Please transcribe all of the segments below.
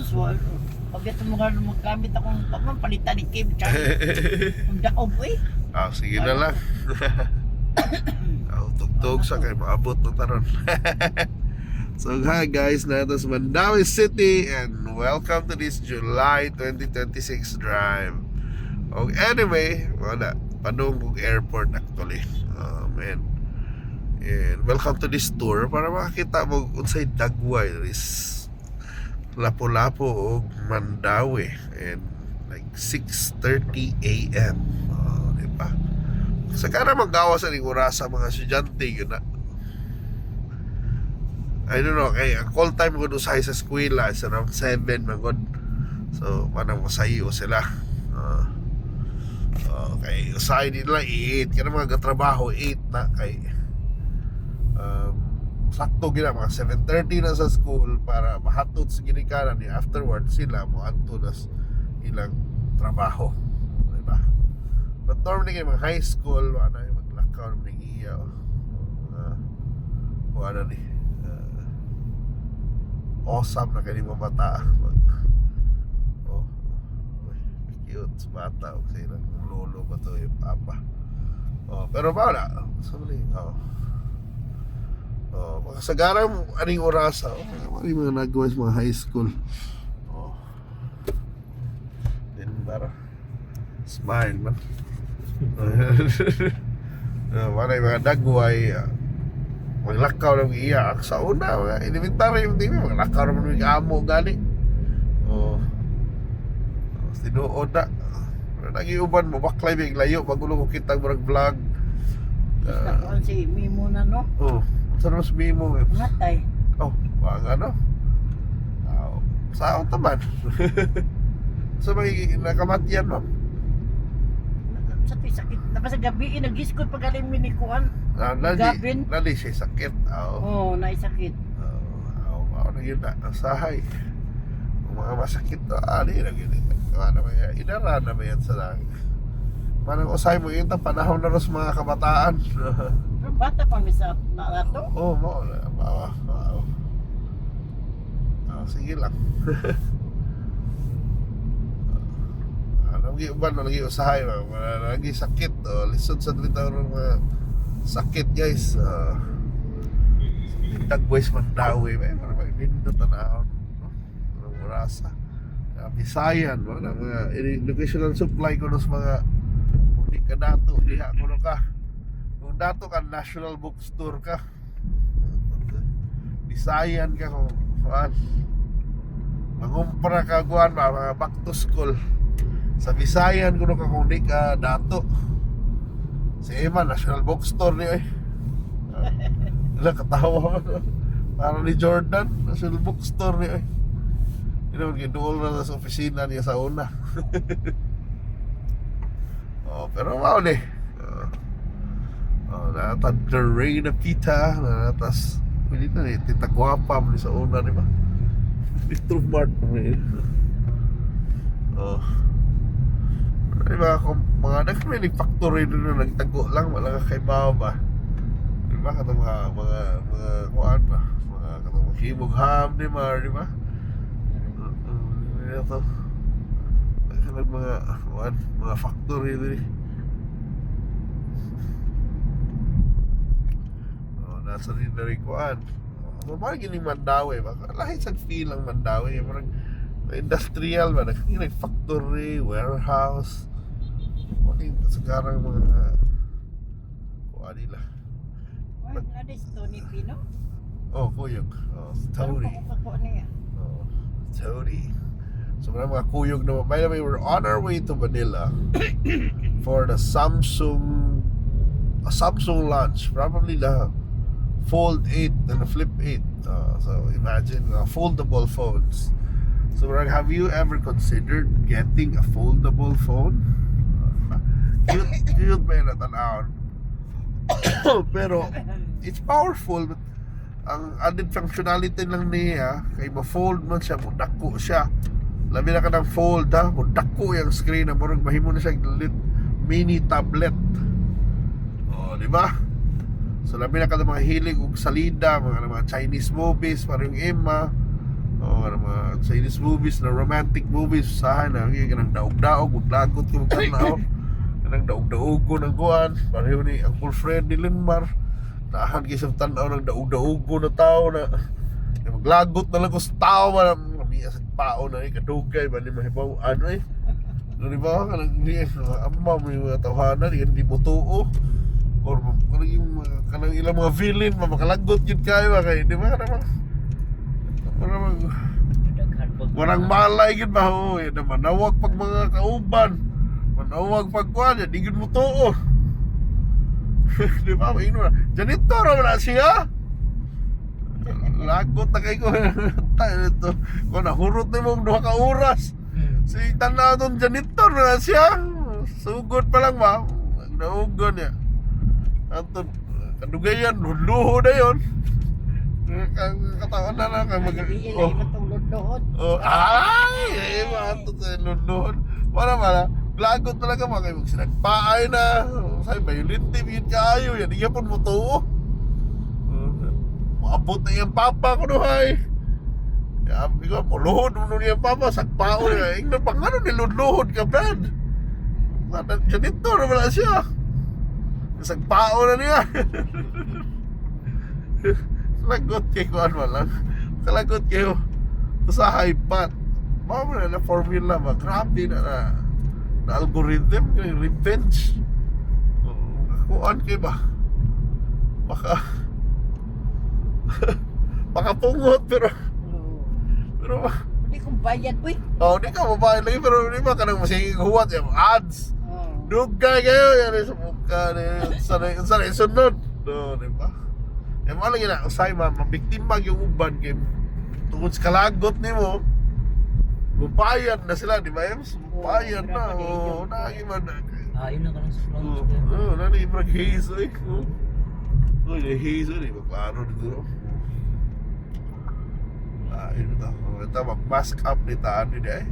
So, pag ito mga magamit akong palitan ni Kim Charlie. Ang daog eh. Sige na lang. Tugtog sa kay maabot na taron. So hi guys, nato sa Mandawi City and welcome to this July 2026 drive. Anyway, wala padung kog airport actually. Man. And welcome to this tour para makakita mo unsay dagway is Lapu-Lapu o Mandawi and like 6:30 AM. Diba? Sa kana magawa sa oras sa mga estudyante yun na. I don't know, kay ang call time ko sa eskwela is around 7 magod. So, manang masayo sila. Okay, usahay nila 8 kana mga gatrabaho 8 na kay sakto gina mga 7:30 na sa school para mahatod sa ginikanan ni afterwards sila mo adto na ilang trabaho, diba? But normally mga high school wala yung maglakaw ng iya wala ni awesome na kayo mga bata. Cute bata o sila lolo ba to yung papa. Pero wala sorry. Makasagaran aning orasa maraming mga nagawa sa mga high school. Then bara smile man. Maraming mga dagway maglakaw ng iyak sa una mga elementary yung tingin maglakaw naman ng amo gani tinuod na nagiuban mo baklay big layo magulo ko kitang vlog Si Mimo na no? saan mas Mimo Matay. wang ano sa taman sa mga nakamatyan ma'am Sa sakit na sa gabi nag-iskot pag galing minikuan. Gabin. Lali siya sakit. Naisakit. Na yun na sahay mga masakit na yun idara na ba yan sa langit parang usay mo yun panahon na rin sa mga kabataan. Pero bata pa misa na to? Mo sige lang. Lagi uban lagi usahay lagi sakit lisod sa dito mga sakit guys. Dagways Mandawi para maglindot na rasa Bisayan mga educational supply ko sa mga hindi ka dato diha ko ka kung dato ka national bookstore ka Bisayan ka kung mangumpra ka guan mga back to school sa Bisayan ko ka kung di ka dato si Emma national bookstore niya katawa para ni Jordan national bookstore niya ginuol na sa opisina niya sa una. Pero wow ni natad Reyna Pita natas pwede na ni Tita Guapa ni sa una diba Mr. Mart mga nag-training factory doon na nagtago lang wala ka kay Baba diba katong mga kuan ba mga katong himog ham di ba ito mga factory din nasa rin na rin kuan parang gining Mandawi lahat sa feel ang Mandawi parang industrial ba factory, warehouse sekarang mga kuan nila Tony Pino? kuyog Tony Tony. So mga kuyog na. By the way, we're on our way to Manila for the Samsung launch. Probably the Fold 8 and the Flip 8. So imagine foldable phones. So have you ever considered getting a foldable phone? Cute ba yun natanawon? Pero it's powerful but ang added functionality lang niya kay ma-fold man siya, mudako siya labi na ka ng fold mudako yung screen na murag mahimo na siya mini tablet diba? So labi na ka ng mga hilig ug salida mga Chinese movies parang yung Emma O mga Chinese movies na romantic movies usahay na kanang daog-daog ug lagot ko magtanaw. Kanang daog-daog ko nang kuan, pareho ni ang full friend ni Linmar. Tahan kay sa tanaw ng daog-daog ko na tao na maglagot na lang ko sa tao man miya sa pao na kadugay ba ni mahibaw ano eh. No di ba kanang ni amma mo yung tawhanan hindi mo tuo. Or kanang ilang mga villain makalagot yun kayo kay di ba kanang warang malay gid ba ho na manawag pag mga kauban manawag pag kuan di gid mo tuo. Di ba ingno na janito ra na siya lagot na kay ko tayo ito ko nahurot na mong 2 ka oras si tanaw doon janitor na siya sugod pa lang ba naugon niya atong kadugayan luho na yun ang katawan na lang mag ay mato sa luho wala lagot talaga mga kayo magsinagpaay na say violent yun kaayo yan iya pon mo to maabot na yung papa ko nuhay sabi ko muluhod mo yung papa sagpao niya ingnan pa nga nun niluluhod ka Brad ganito na wala siya sagpao na niya lagot kayo kuhan mo lang kalagot kayo sa high-pat mga na formula ba grabe na algorithm revenge kuhan kayo ba makapungot pero hindi kong bayad uy. di ka mabayad lagi pero di ba kanang masiging huwat yung ads dugay kayo yan sa mukha sa sunod no di ba yung mga lagi na usay mabiktima yung uban kay tungkol sa kalagot ni mo mabayad na sila di ba yung mabayad na naging man yun na ka lang sa flow. naging mag-haze haze di ba klaro dito ito mag-mask up ni taan ni day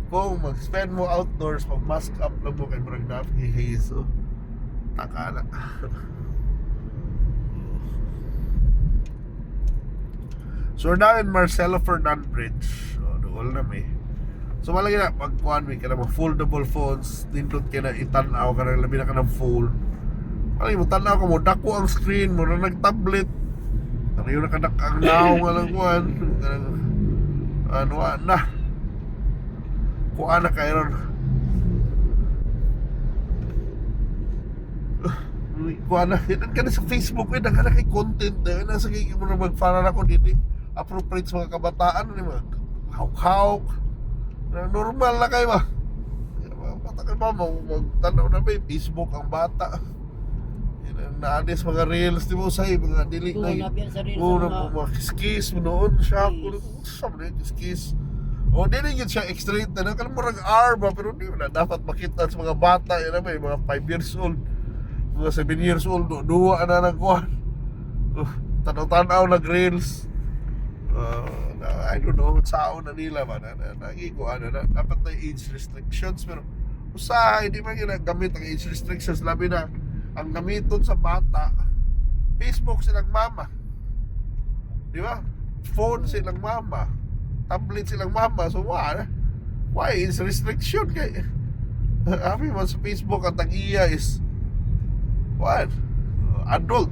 kung mag-spend mo outdoors mag-mask up lang mo kay marag na i-haze takala so we're now in Marcelo Fernan Bridge doon na may so malagi na pagkuhan may ka na foldable phones nindot ka na itanaw ka na labi na ka ng fold malagi mo tanaw ka mo dako ang screen mo na nag-tablet ano yung nakadakang naong alang kuhan ano na kuhan na kayo ron kuhan na yan ka na sa Facebook nagka na kay content nasa kay mo na mag-faran ako dito appropriate sa mga kabataan mga hawk-hawk normal na kayo ba patagal ba magtanaw na ba Facebook ang bata naadis mga reels di mo say mga dili na mga kiss noon siya sabi na kiss dili yun siya extreme na kalamurang R ba pero di na dapat makita sa mga bata yan ba mga 5 years old mga 7 years old duwa na nagkuhan tanaw-tanaw nag-reels I don't know sao na nila ba nagikuhan na dapat na age restrictions pero usahay di man ginagamit ang age restrictions labi na ang gamiton sa bata Facebook silang mama di ba phone silang mama tablet silang mama so why is restriction kay happy man sa Facebook ang tag-iya is what adult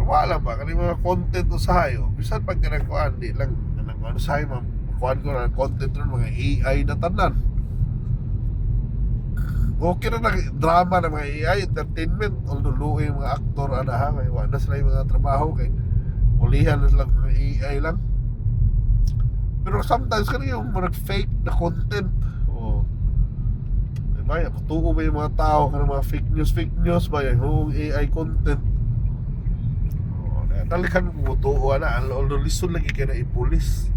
wala ba kani mga content usahayo bisan pag kanang di lang kanang usahay kuan ko na content ron mga AI na tanan okay na drama ng mga AI, entertainment although luo yung mga aktor kay wala sila yung mga trabaho kay mulihan na sila mga AI lang pero sometimes kanina yung mga fake na content diba yung tuo ba yung mga tao kanina mga fake news ba yung AI content talikan mo tuo na although listen lagi kaya na ipulis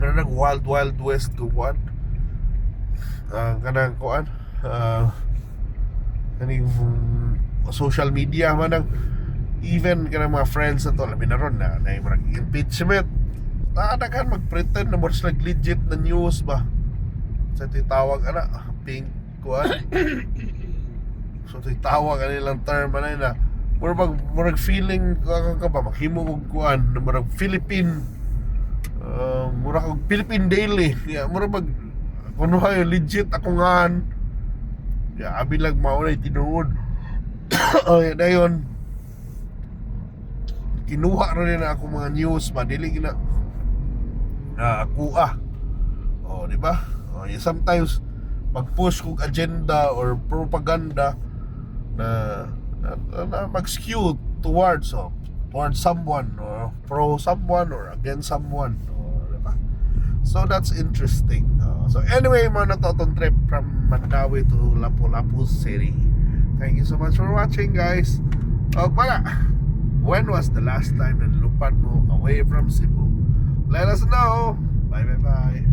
na nag wild west to one kanang kuan kaning social media man ang even kanang mga friends na to labi na ron na yung impeachment daghan mag-pretend na more like legit na news ba sa titawag pink kuan so titawag nilang term na murag feeling ka ba maghimo og kuan murag Philippine murag og Philippine Daily murag mag kuno hay legit ako ngan abi lang mao na tinuod dayon kinuha ra nila ako mga news ba dili gina ako di ba sometimes pag-push kong agenda or propaganda na mag-skew towards someone or pro someone or against someone diba? So that's interesting. So anyway, mga natotong trip from Mandawi to Lapu-Lapu City. Thank you so much for watching, guys. When was the last time na lupan mo away from Cebu? Let us know. Bye.